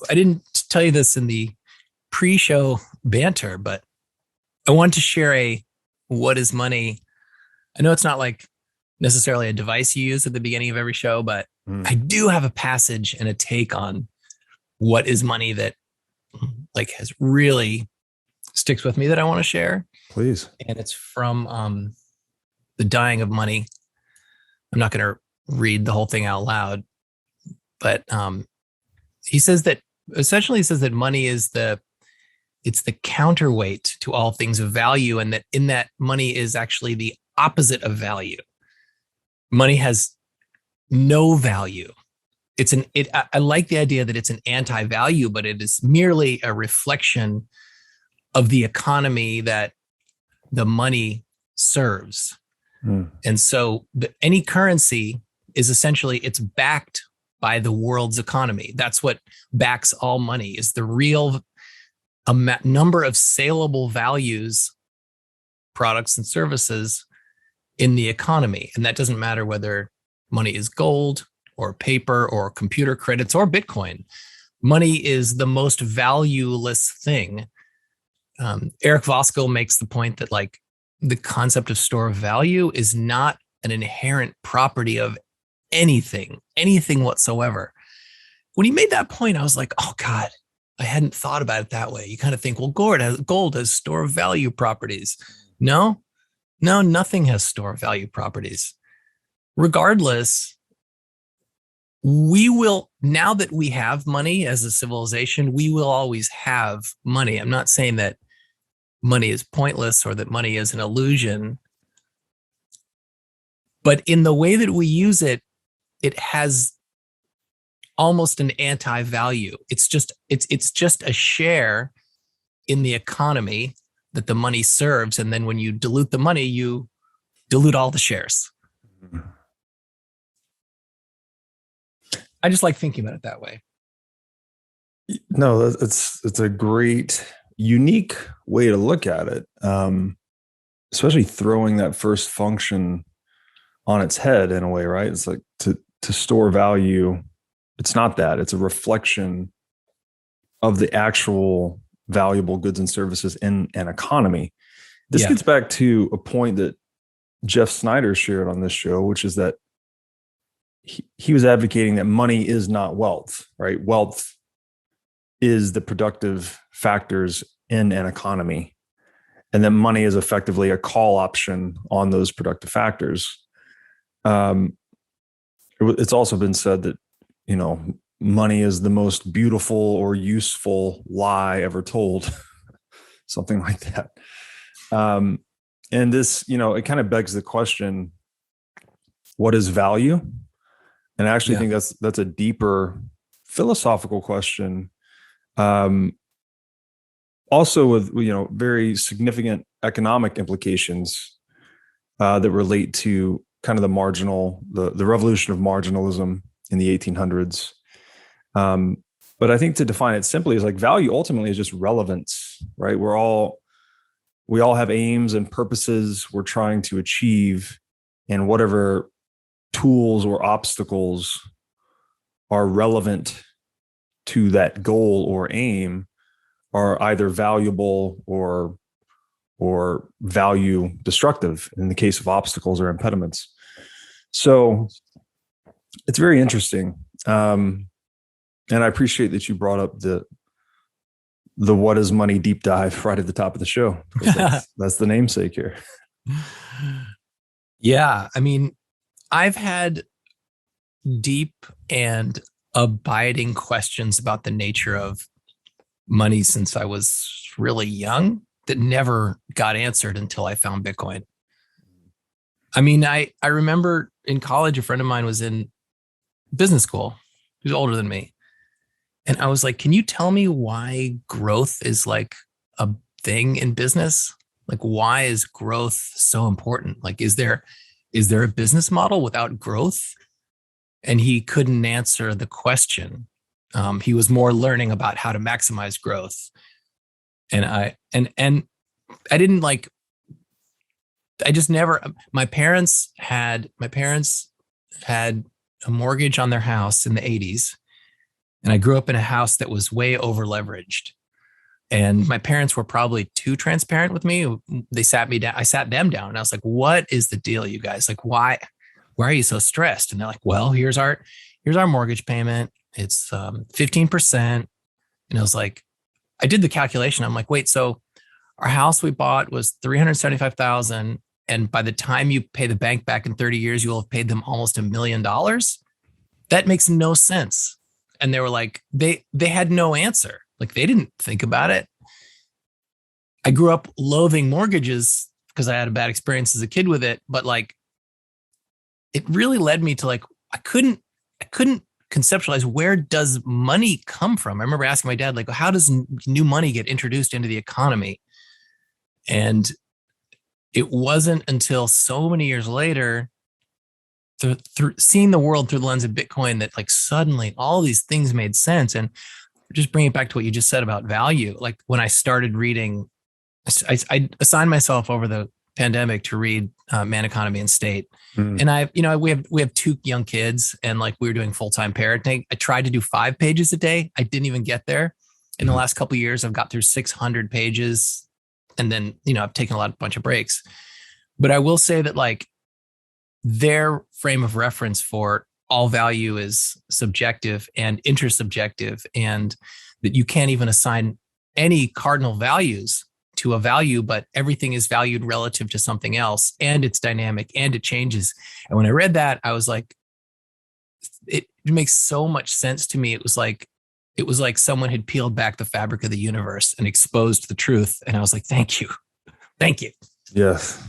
I didn't tell you this in the pre-show banter, but I wanted to share a what is money. I know it's not like necessarily a device you use at the beginning of every show, but I do have a passage and a take on what is money that like has really sticks with me that I want to share. Please. And it's from The Dying of Money. I'm not going to read the whole thing out loud, but he says that money is it's the counterweight to all things of value, and that in that money is actually the opposite of value. Money has no value. I like the idea that it's an anti-value, but it is merely a reflection of the economy that the money serves. And so any currency is essentially, it's backed by the world's economy. That's what backs all money, is the real number of saleable values, products and services in the economy. And that doesn't matter whether money is gold or paper or computer credits or Bitcoin. Money is the most valueless thing. Eric Voskuil makes the point that like the concept of store of value is not an inherent property of anything whatsoever. When he made that point, I was like, oh God, I hadn't thought about it that way. You kind of think, well, gold has store of value properties. No, nothing has store of value properties. Regardless, we will, now that we have money as a civilization, we will always have money. I'm not saying that money is pointless or that money is an illusion, but in the way that we use it, it has almost an anti-value. It's just a share in the economy that the money serves. And then when you dilute the money, you dilute all the shares. I just like thinking about it that way. No, it's a great, unique way to look at it. Especially throwing that first function on its head in a way, right? It's like to store value. It's not that. It's a reflection of the actual valuable goods and services in an economy. This gets back to a point that Jeff Snyder shared on this show, which is that he was advocating that money is not wealth, right? Wealth is the productive factors in an economy, and that money is effectively a call option on those productive factors. It's also been said that, money is the most beautiful or useful lie ever told, something like that. And this, it kind of begs the question, what is value? And I actually think that's a deeper philosophical question. Also with, very significant economic implications that relate to kind of the revolution of marginalism in the 1800s. But I think to define it simply is like value ultimately is just relevance, right? We all have aims and purposes we're trying to achieve, and whatever tools or obstacles are relevant to that goal or aim are either valuable or value destructive in the case of obstacles or impediments. So it's very interesting. And I appreciate that you brought up the what is money deep dive right at the top of the show. That's the namesake here. Yeah. I mean, I've had deep and abiding questions about the nature of money since I was really young that never got answered until I found Bitcoin. I mean, I remember in college, a friend of mine was in business school. He was older than me. And I was like, can you tell me why growth is like a thing in business? Like, why is growth so important? Like, is there a business model without growth? And he couldn't answer the question. He was more learning about how to maximize growth. And I didn't like, I just never, my parents had a mortgage on their house in the 80s. And I grew up in a house that was way over leveraged. And my parents were probably too transparent with me. They sat me down. I sat them down and I was like, what is the deal, you guys? Like, why are you so stressed? And they're like, well, here's our mortgage payment. It's 15%. And I was like, I did the calculation. I'm like, wait, so our house we bought was 375,000. And by the time you pay the bank back in 30 years, you'll have paid them almost $1 million. That makes no sense. And they were like, they had no answer. Like they didn't think about it. I grew up loathing mortgages because I had a bad experience as a kid with it. But like, it really led me to like, I couldn't conceptualize, where does money come from? I remember asking my dad, like, how does new money get introduced into the economy? And it wasn't until so many years later, through seeing the world through the lens of Bitcoin, that like suddenly all these things made sense. And just bring it back to what you just said about value. Like when I started reading, I assigned myself over the pandemic to read Man, Economy, and State. And we have two young kids, and like we were doing full-time parenting. I tried to do 5 pages a day. I didn't even get there. In the last couple of years, I've got through 600 pages, and then I've taken a bunch of breaks. But I will say that like their frame of reference for all value is subjective and intersubjective, and that you can't even assign any cardinal values to a value, but everything is valued relative to something else, and it's dynamic and it changes. And when I read that, I was like, it makes so much sense to me. It was like someone had peeled back the fabric of the universe and exposed the truth. And I was like, thank you. Thank you. Yes.